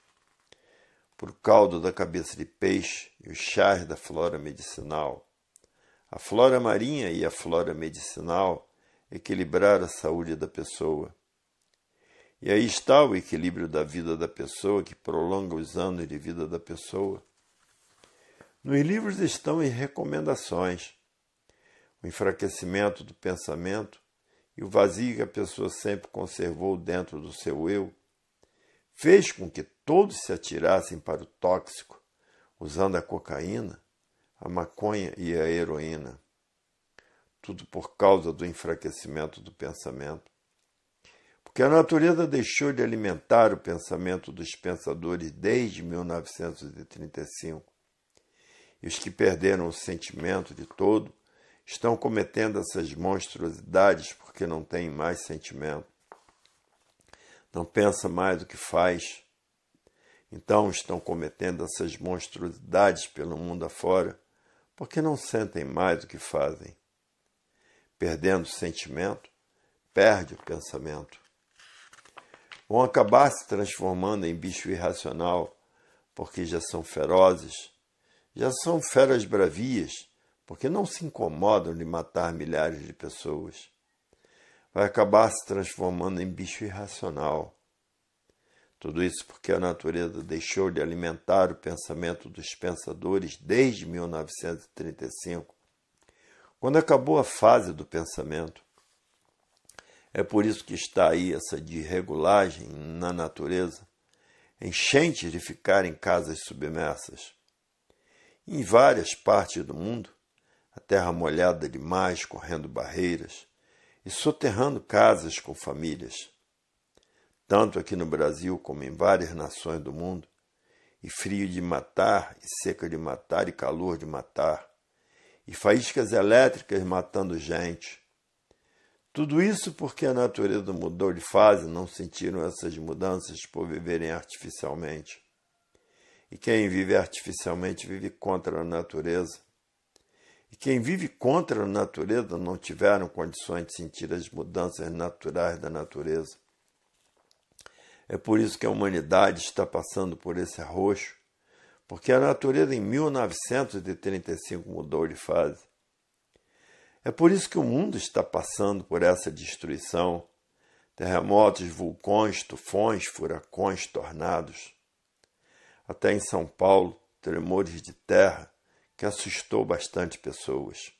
Por caldo da cabeça de peixe e os chás da flora medicinal. A flora marinha e a flora medicinal equilibrar a saúde da pessoa. E aí está o equilíbrio da vida da pessoa, que prolonga os anos de vida da pessoa. Nos livros estão as recomendações, o enfraquecimento do pensamento e o vazio que a pessoa sempre conservou dentro do seu eu, fez com que todos se atirassem para o tóxico, usando a cocaína, a maconha e a heroína. Tudo por causa do enfraquecimento do pensamento. Porque a natureza deixou de alimentar o pensamento dos pensadores desde 1935. E os que perderam o sentimento de todo estão cometendo essas monstruosidades porque não têm mais sentimento. Não pensa mais do que faz. Então estão cometendo essas monstruosidades pelo mundo afora porque não sentem mais do que fazem. Perdendo o sentimento, perde o pensamento. Vão acabar se transformando em bicho irracional, porque já são ferozes, já são feras bravias, porque não se incomodam de matar milhares de pessoas. Vai acabar se transformando em bicho irracional. Tudo isso porque a natureza deixou de alimentar o pensamento dos pensadores desde 1935, quando acabou a fase do pensamento. É por isso que está aí essa desregulagem na natureza, enchentes de ficar em casas submersas. Em várias partes do mundo, a terra molhada demais, correndo barreiras e soterrando casas com famílias. Tanto aqui no Brasil como em várias nações do mundo, e frio de matar, e seca de matar, e calor de matar, e faíscas elétricas matando gente. Tudo isso porque a natureza mudou de fase, não sentiram essas mudanças por viverem artificialmente. E quem vive artificialmente vive contra a natureza. E quem vive contra a natureza não tiveram condições de sentir as mudanças naturais da natureza. É por isso que a humanidade está passando por esse arroxo, porque a natureza em 1935 mudou de fase. É por isso que o mundo está passando por essa destruição, terremotos, vulcões, tufões, furacões, tornados. Até em São Paulo, tremores de terra que assustou bastante pessoas.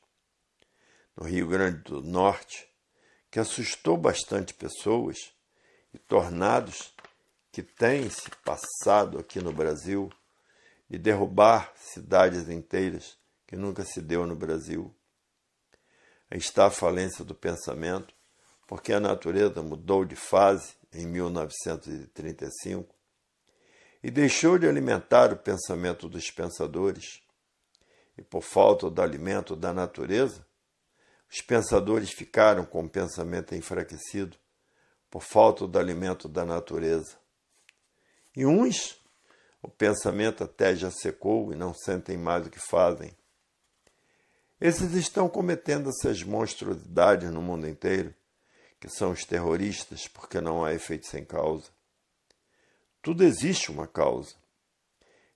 No Rio Grande do Norte, que assustou bastante pessoas, e tornados que têm se passado aqui no Brasil, de derrubar cidades inteiras que nunca se deu no Brasil. Aí está a falência do pensamento, porque a natureza mudou de fase em 1935 e deixou de alimentar o pensamento dos pensadores. E por falta do alimento da natureza, os pensadores ficaram com o pensamento enfraquecido por falta do alimento da natureza. E uns, o pensamento até já secou e não sentem mais o que fazem. Esses estão cometendo essas monstruosidades no mundo inteiro, que são os terroristas, porque não há efeito sem causa. Tudo existe uma causa.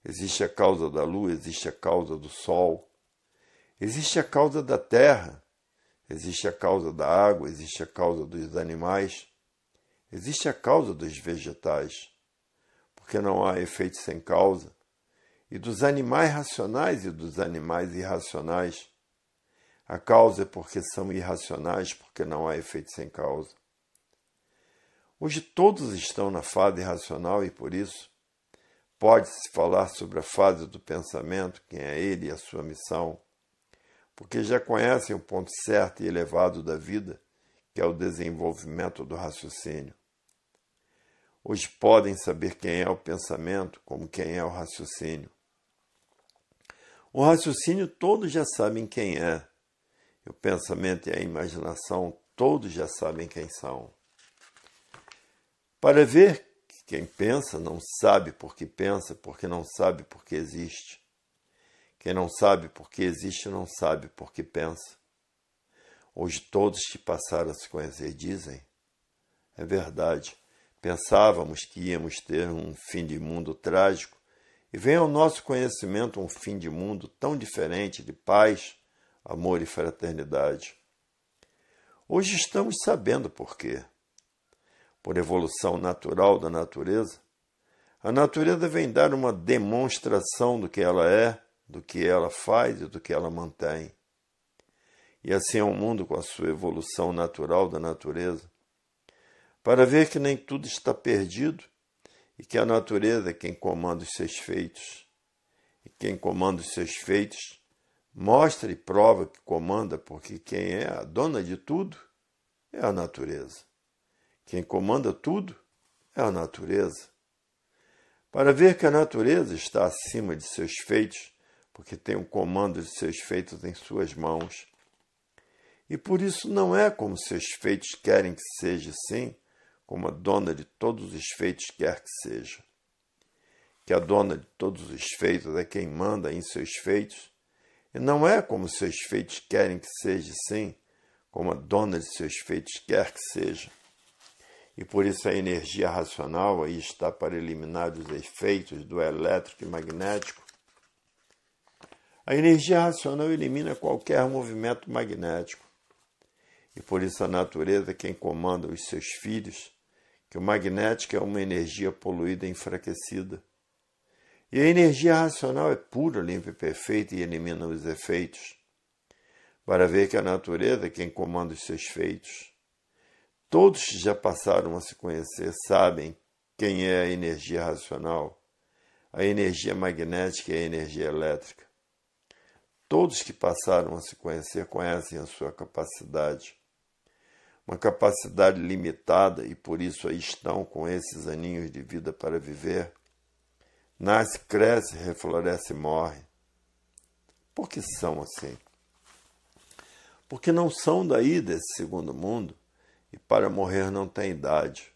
Existe a causa da lua, existe a causa do sol, existe a causa da terra, existe a causa da água, existe a causa dos animais, existe a causa dos vegetais, porque não há efeito sem causa, e dos animais racionais e dos animais irracionais. A causa é porque são irracionais, porque não há efeito sem causa. Hoje todos estão na fase irracional e, por isso, pode-se falar sobre a fase do pensamento, quem é ele e a sua missão, porque já conhecem o ponto certo e elevado da vida, que é o desenvolvimento do raciocínio. Hoje podem saber quem é o pensamento como quem é o raciocínio. O raciocínio todos já sabem quem é. E o pensamento e a imaginação todos já sabem quem são. Para ver que quem pensa não sabe por que pensa, porque não sabe por que existe. Quem não sabe por que existe não sabe por que pensa. Hoje todos que passaram a se conhecer dizem: é verdade, pensávamos que íamos ter um fim de mundo trágico, e vem ao nosso conhecimento um fim de mundo tão diferente de paz, amor e fraternidade. Hoje estamos sabendo por quê. Por evolução natural da natureza, a natureza vem dar uma demonstração do que ela é, do que ela faz e do que ela mantém. E assim é o mundo com a sua evolução natural da natureza, para ver que nem tudo está perdido e que a natureza é quem comanda os seus feitos. E quem comanda os seus feitos mostra e prova que comanda, porque quem é a dona de tudo é a natureza. Quem comanda tudo é a natureza. Para ver que a natureza está acima de seus feitos, porque tem o comando de seus feitos em suas mãos. E por isso não é como seus feitos querem que seja, sim, como a dona de todos os feitos quer que seja. Que a dona de todos os feitos é quem manda em seus feitos, e não é como seus feitos querem que seja, sim, como a dona de seus feitos quer que seja. E por isso a energia racional aí está para eliminar os efeitos do elétrico e magnético. A energia racional elimina qualquer movimento magnético. E por isso a natureza é quem comanda os seus filhos, que o magnético é uma energia poluída e enfraquecida. E a energia racional é pura, limpa e perfeita e elimina os efeitos. Para ver que a natureza é quem comanda os seus feitos. Todos que já passaram a se conhecer sabem quem é a energia racional, a energia magnética e a energia elétrica. Todos que passaram a se conhecer conhecem a sua capacidade. Uma capacidade limitada e por isso aí estão com esses aninhos de vida para viver. Nasce, cresce, refloresce e morre. Por que são assim? Porque não são daí desse segundo mundo e para morrer não tem idade.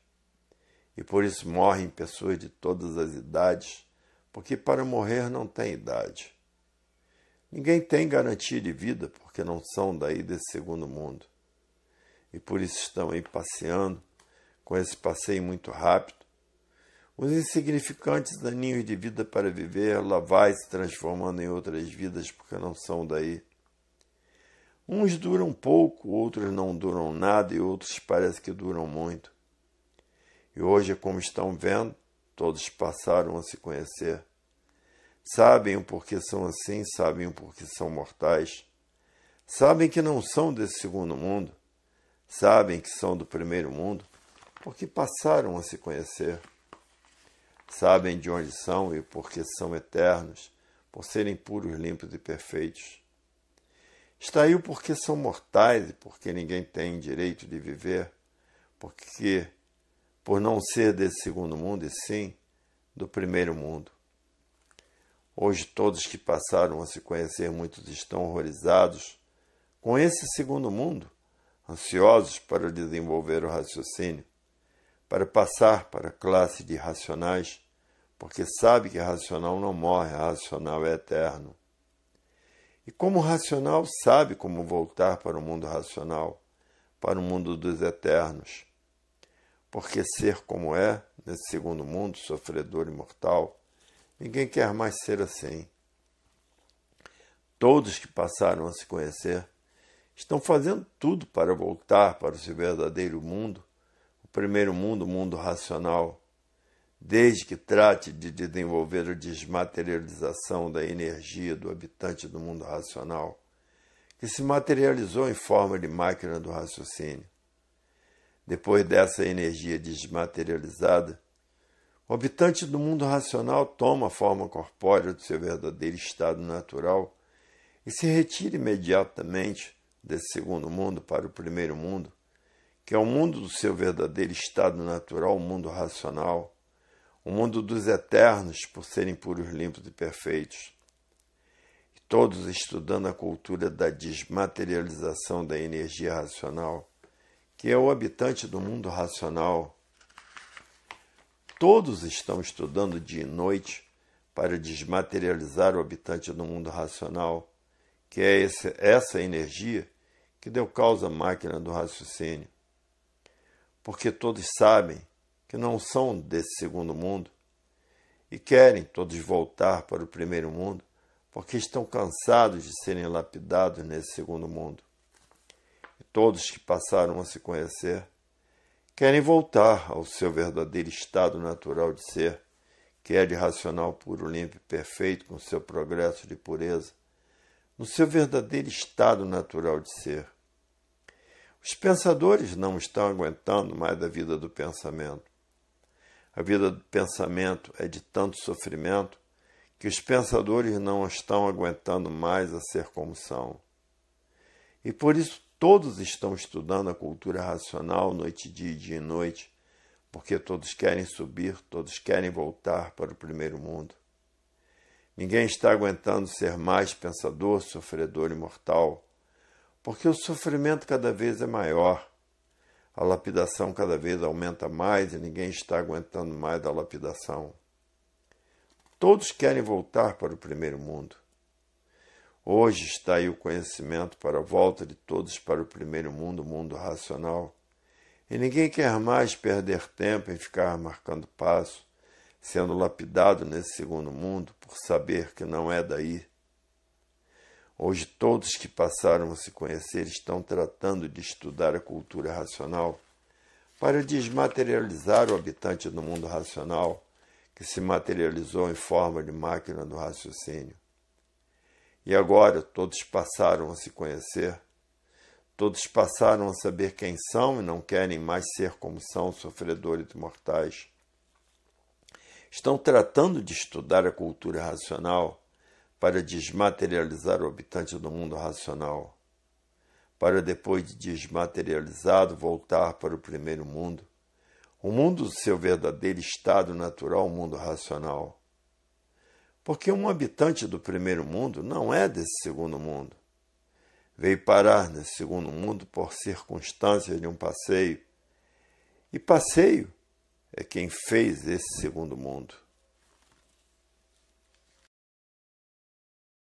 E por isso morrem pessoas de todas as idades, porque para morrer não tem idade. Ninguém tem garantia de vida porque não são daí desse segundo mundo. E por isso estão aí passeando, com esse passeio muito rápido. Os insignificantes aninhos de vida para viver, lá vai se transformando em outras vidas porque não são daí. Uns duram pouco, outros não duram nada e outros parece que duram muito. E hoje, como estão vendo, todos passaram a se conhecer. Sabem o porquê são assim, sabem o porquê são mortais. Sabem que não são desse segundo mundo. Sabem que são do primeiro mundo, porque passaram a se conhecer. Sabem de onde são e porque são eternos, por serem puros, limpos e perfeitos. Está aí o porquê são mortais e porque ninguém tem direito de viver, porque por não ser desse segundo mundo e sim do primeiro mundo. Hoje todos que passaram a se conhecer, muitos estão horrorizados com esse segundo mundo, ansiosos para desenvolver o raciocínio, para passar para a classe de racionais, porque sabe que racional não morre, racional é eterno. E como racional sabe como voltar para o mundo racional, para o mundo dos eternos. Porque ser como é, nesse segundo mundo, sofredor e mortal, ninguém quer mais ser assim. Todos que passaram a se conhecer estão fazendo tudo para voltar para o seu verdadeiro mundo, o primeiro mundo, o mundo racional, desde que trate de desenvolver a desmaterialização da energia do habitante do mundo racional, que se materializou em forma de máquina do raciocínio. Depois dessa energia desmaterializada, o habitante do mundo racional toma a forma corpórea do seu verdadeiro estado natural e se retira imediatamente desse segundo mundo para o primeiro mundo, que é o mundo do seu verdadeiro estado natural, o mundo racional, o mundo dos eternos por serem puros, limpos e perfeitos. E todos estudando a cultura da desmaterialização da energia racional, que é o habitante do mundo racional. Todos estão estudando dia e noite para desmaterializar o habitante do mundo racional, que é essa energia que deu causa à máquina do raciocínio. Porque todos sabem que não são desse segundo mundo e querem todos voltar para o primeiro mundo, porque estão cansados de serem lapidados nesse segundo mundo. E todos que passaram a se conhecer querem voltar ao seu verdadeiro estado natural de ser, que é de racional puro, limpo e perfeito, com seu progresso de pureza, no seu verdadeiro estado natural de ser. Os pensadores não estão aguentando mais a vida do pensamento. A vida do pensamento é de tanto sofrimento que os pensadores não estão aguentando mais a ser como são. E por isso todos estão estudando a cultura racional noite e dia, dia e noite, porque todos querem subir, todos querem voltar para o primeiro mundo. Ninguém está aguentando ser mais pensador, sofredor e mortal, porque o sofrimento cada vez é maior, a lapidação cada vez aumenta mais e ninguém está aguentando mais a lapidação. Todos querem voltar para o primeiro mundo. Hoje está aí o conhecimento para a volta de todos para o primeiro mundo, o mundo racional. E ninguém quer mais perder tempo em ficar marcando passo, sendo lapidado nesse segundo mundo por saber que não é daí. Hoje todos que passaram a se conhecer estão tratando de estudar a cultura racional para desmaterializar o habitante do mundo racional, que se materializou em forma de máquina do raciocínio. E agora todos passaram a se conhecer, todos passaram a saber quem são e não querem mais ser como são, sofredores e mortais. Estão tratando de estudar a cultura racional para desmaterializar o habitante do mundo racional, para depois de desmaterializado voltar para o primeiro mundo, o mundo do seu verdadeiro estado natural, o mundo racional. Porque um habitante do primeiro mundo não é desse segundo mundo. Veio parar nesse segundo mundo por circunstâncias de um passeio. E passeio é quem fez esse segundo mundo.